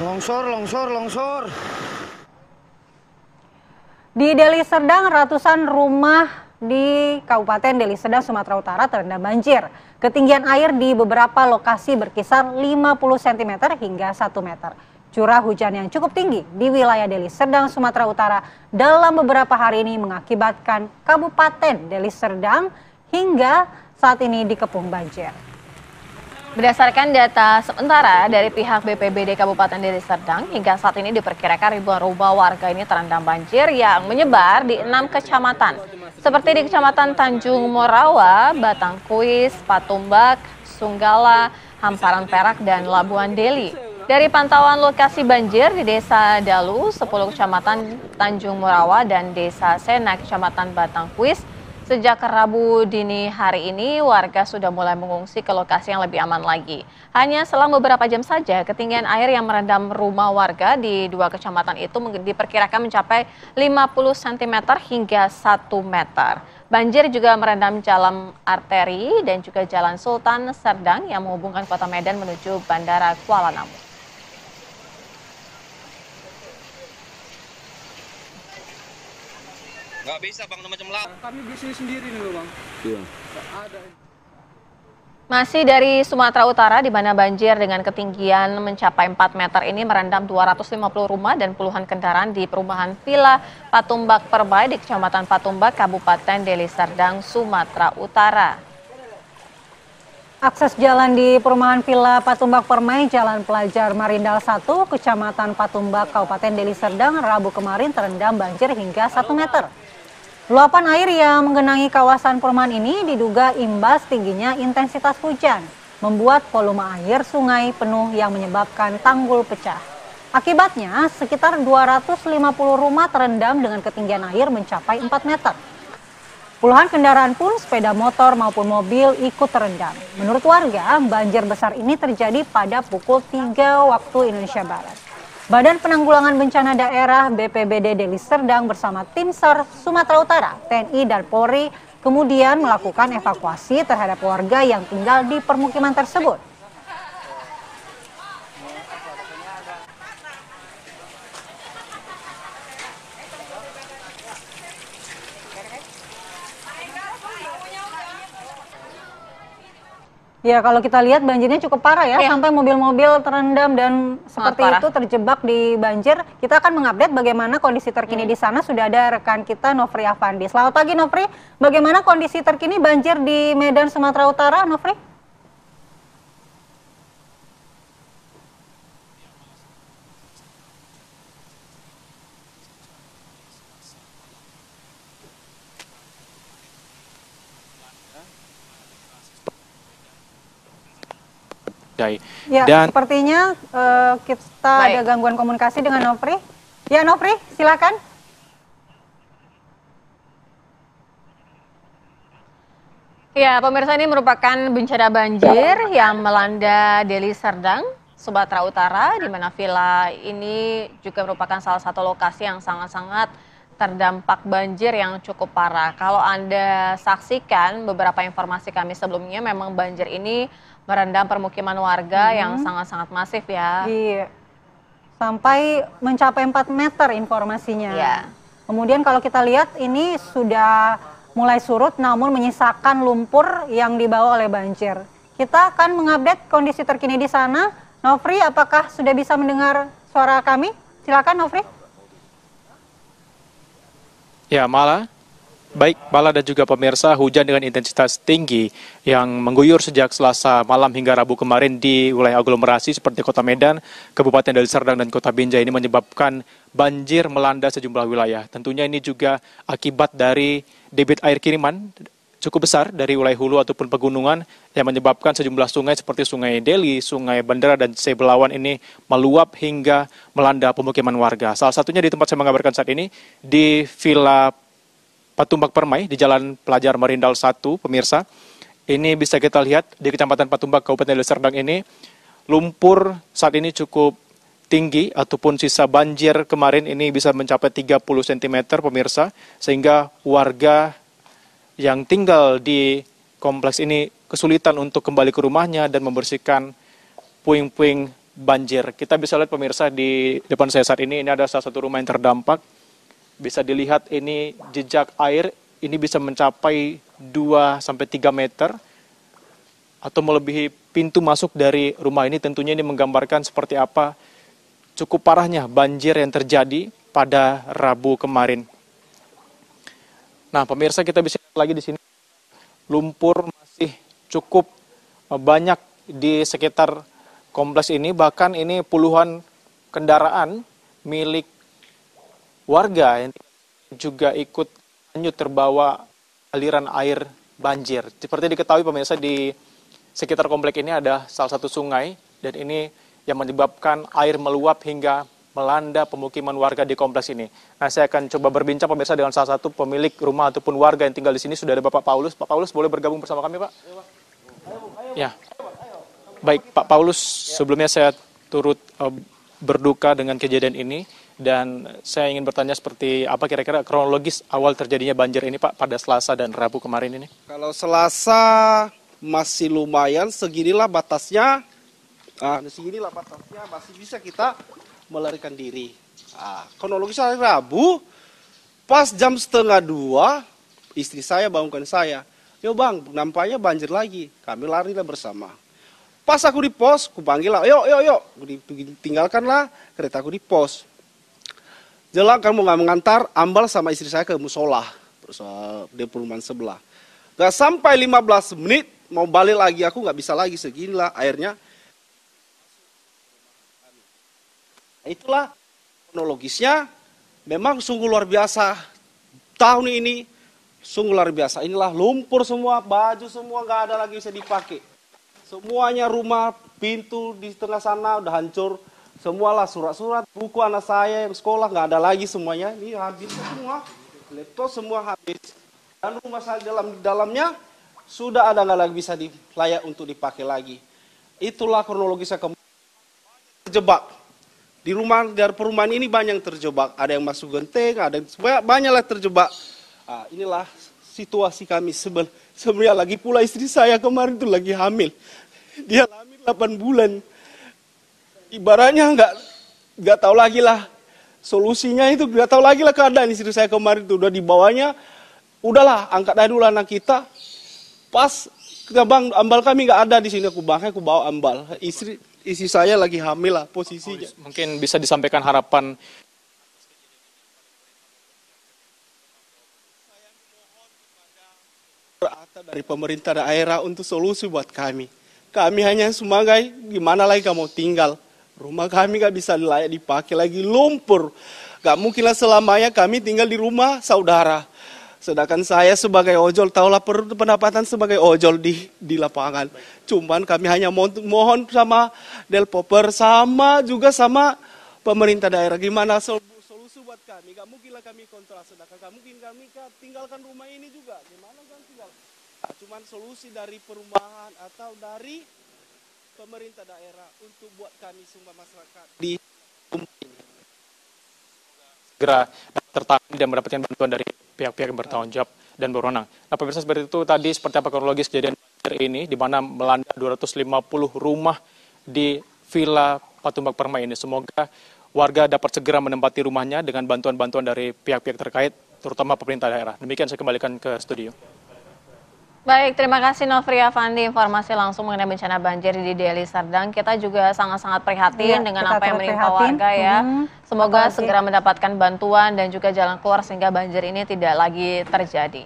Longsor. Di Deli Serdang, ratusan rumah di Kabupaten Deli Serdang, Sumatera Utara terendam banjir. Ketinggian air di beberapa lokasi berkisar 50 cm hingga 1 meter. Curah hujan yang cukup tinggi di wilayah Deli Serdang, Sumatera Utara dalam beberapa hari ini mengakibatkan Kabupaten Deli Serdang hingga saat ini dikepung banjir. Berdasarkan data sementara dari pihak BPBD Kabupaten Deli Serdang, hingga saat ini diperkirakan ribuan rumah warga ini terendam banjir yang menyebar di 6 kecamatan. Seperti di Kecamatan Tanjung Morawa, Batangkuis, Patumbak, Sunggala, Hamparan Perak, dan Labuan Deli. Dari pantauan lokasi banjir di Desa Dalu, 10 Kecamatan Tanjung Morawa, dan Desa Sena, Kecamatan Batangkuis, sejak Rabu dini hari ini, warga sudah mulai mengungsi ke lokasi yang lebih aman lagi. Hanya selang beberapa jam saja, ketinggian air yang merendam rumah warga di 2 kecamatan itu diperkirakan mencapai 50 cm hingga 1 meter. Banjir juga merendam jalan arteri dan juga jalan Sultan Serdang yang menghubungkan kota Medan menuju Bandara Kuala Namu. Nggak bisa bang, macam lah. Kami di sini sendiri nih bang. Iya. Masih dari Sumatera Utara, di mana banjir dengan ketinggian mencapai 4 meter ini merendam 250 rumah dan puluhan kendaraan di perumahan Villa Patumbak Permai di Kecamatan Patumbak, Kabupaten Deli Serdang, Sumatera Utara. Akses jalan di perumahan Villa Patumbak Permai, Jalan Pelajar Marindal 1, Kecamatan Patumbak, Kabupaten Deli Serdang, Rabu kemarin terendam banjir hingga 1 meter. Luapan air yang menggenangi kawasan perumahan ini diduga imbas tingginya intensitas hujan, membuat volume air sungai penuh yang menyebabkan tanggul pecah. Akibatnya, sekitar 250 rumah terendam dengan ketinggian air mencapai 4 meter. Puluhan kendaraan pun, sepeda motor maupun mobil ikut terendam. Menurut warga, banjir besar ini terjadi pada pukul 3 waktu Indonesia Barat. Badan Penanggulangan Bencana Daerah BPBD Deli Serdang bersama Tim SAR Sumatera Utara, TNI dan Polri kemudian melakukan evakuasi terhadap warga yang tinggal di permukiman tersebut. Ya, kalau kita lihat banjirnya cukup parah ya, sampai mobil-mobil terendam dan seperti itu terjebak di banjir. Kita akan mengupdate bagaimana kondisi terkini di sana. Sudah ada rekan kita Nofri Afandi. Selamat pagi Nofri, bagaimana kondisi terkini banjir di Medan, Sumatera Utara, Nofri? Ya, dan sepertinya kita ada gangguan komunikasi dengan Nofri. Ya, Nofri, silakan. Ya, pemirsa, ini merupakan bencana banjir yang melanda Deli Serdang, Sumatera Utara, di mana villa ini juga merupakan salah satu lokasi yang sangat-sangat terdampak banjir yang cukup parah. Kalau Anda saksikan beberapa informasi kami sebelumnya, memang banjir ini merendam permukiman warga yang sangat-sangat masif ya. Iya, sampai mencapai 4 meter informasinya. Iya. Kemudian kalau kita lihat ini sudah mulai surut namun menyisakan lumpur yang dibawa oleh banjir. Kita akan mengupdate kondisi terkini di sana. Nofri, apakah sudah bisa mendengar suara kami? Silakan Nofri. Ya, baik Mala dan juga pemirsa, hujan dengan intensitas tinggi yang mengguyur sejak Selasa malam hingga Rabu kemarin di wilayah aglomerasi seperti Kota Medan, Kabupaten Deli Serdang, dan Kota Binjai ini menyebabkan banjir melanda sejumlah wilayah. Tentunya ini juga akibat dari debit air kiriman cukup besar dari wilayah hulu ataupun pegunungan yang menyebabkan sejumlah sungai seperti Sungai Deli, Sungai Bandera, dan Sebelawan ini meluap hingga melanda pemukiman warga. Salah satunya di tempat saya mengabarkan saat ini, di Villa Patumbak Permai di Jalan Pelajar Marindal 1, pemirsa. Ini bisa kita lihat di Kecamatan Patumbak, Kabupaten Deli Serdang ini, lumpur saat ini cukup tinggi ataupun sisa banjir kemarin ini bisa mencapai 30 cm, pemirsa, sehingga warga yang tinggal di kompleks ini kesulitan untuk kembali ke rumahnya dan membersihkan puing-puing banjir. Kita bisa lihat pemirsa di depan saya saat ini ada salah satu rumah yang terdampak. Bisa dilihat ini jejak air ini bisa mencapai 2-3 meter atau melebihi pintu masuk dari rumah ini. Tentunya ini menggambarkan seperti apa cukup parahnya banjir yang terjadi pada Rabu kemarin. Nah, pemirsa, kita bisa lihat lagi di sini lumpur masih cukup banyak di sekitar kompleks ini. Bahkan ini puluhan kendaraan milik warga yang juga ikut hanyut terbawa aliran air banjir. Seperti diketahui pemirsa, di sekitar kompleks ini ada salah satu sungai dan ini yang menyebabkan air meluap hingga melanda pemukiman warga di kompleks ini. Nah, saya akan coba berbincang pemirsa dengan salah satu pemilik rumah ataupun warga yang tinggal di sini. Sudah ada Bapak Paulus. Pak Paulus, boleh bergabung bersama kami, Pak? Ya. Baik, Pak Paulus, sebelumnya saya turut berduka dengan kejadian ini dan saya ingin bertanya seperti apa kira-kira kronologis awal terjadinya banjir ini, Pak, pada Selasa dan Rabu kemarin ini? Kalau Selasa masih lumayan, seginilah batasnya. Seginilah batasnya, masih bisa kita melarikan diri. Kronologis hari Rabu, pas jam 1:30, istri saya bangunkan saya. Yo bang, nampaknya banjir lagi. Kami larilah bersama. Pas aku di pos, aku panggil lah, yuk. Tinggalkanlah keretaku di pos. Jelang kamu nggak mengantar, ambal sama istri saya ke musola di perumahan sebelah. Gak sampai 15 menit, mau balik lagi, aku nggak bisa lagi, seginilah airnya. Itulah kronologisnya, memang sungguh luar biasa. Tahun ini sungguh luar biasa. Inilah lumpur semua, baju semua nggak ada lagi bisa dipakai. Semuanya rumah, pintu di tengah sana udah hancur. Semualah surat-surat, buku anak saya yang sekolah nggak ada lagi semuanya. Ini habis semua, laptop semua habis. Dan rumah saya dalamnya sudah ada nggak lagi bisa layak untuk dipakai lagi. Itulah kronologisnya terjebak. Di rumah dari perumahan ini banyak yang terjebak, ada yang masuk genteng, ada yang banyaklah terjebak. Inilah situasi kami sebenarnya. Lagi pula istri saya kemarin itu lagi hamil, dia hamil 8 bulan. Ibaratnya nggak tahu lagi lah solusinya, itu nggak tahu lagi lah keadaan istri saya kemarin itu udah dibawanya. Udahlah, angkat aja dulu anak kita. Pas kita bang, ambal kami nggak ada di sini, aku bawa ambal. Istri saya lagi hamil lah posisinya. Mungkin bisa disampaikan harapan. Dari pemerintah daerah untuk solusi buat kami. Kami hanya sebagai gimana lagi kamu tinggal. Rumah kami gak bisa layak dipakai lagi, lumpur. Gak mungkinlah selamanya kami tinggal di rumah saudara. Sedangkan saya sebagai ojol, tahulah pendapatan sebagai ojol di lapangan. Cuman kami hanya mohon sama Delpoper, sama juga sama pemerintah daerah. Gimana solusi buat kami? Gak mungkinlah kami kontrak, sedangkan gak mungkin kami tinggalkan rumah ini juga. Gimana kan tinggal? Cuman solusi dari perumahan atau dari pemerintah daerah untuk buat kami semua masyarakat di rumah ini Segera tertangani dan mendapatkan bantuan dari pihak-pihak yang bertanggung jawab dan berwenang. Nah, pemirsa, seperti itu tadi seperti apa kronologis kejadian banjir ini di mana melanda 250 rumah di Villa Patumbak Permai ini. Semoga warga dapat segera menempati rumahnya dengan bantuan-bantuan dari pihak-pihak terkait, terutama pemerintah daerah. Demikian saya kembalikan ke studio. Baik, terima kasih Novria Fandi, informasi langsung mengenai bencana banjir di Deli Serdang. Kita juga sangat-sangat prihatin dengan apa yang menimpa warga ya. Semoga segera mendapatkan bantuan dan juga jalan keluar sehingga banjir ini tidak lagi terjadi.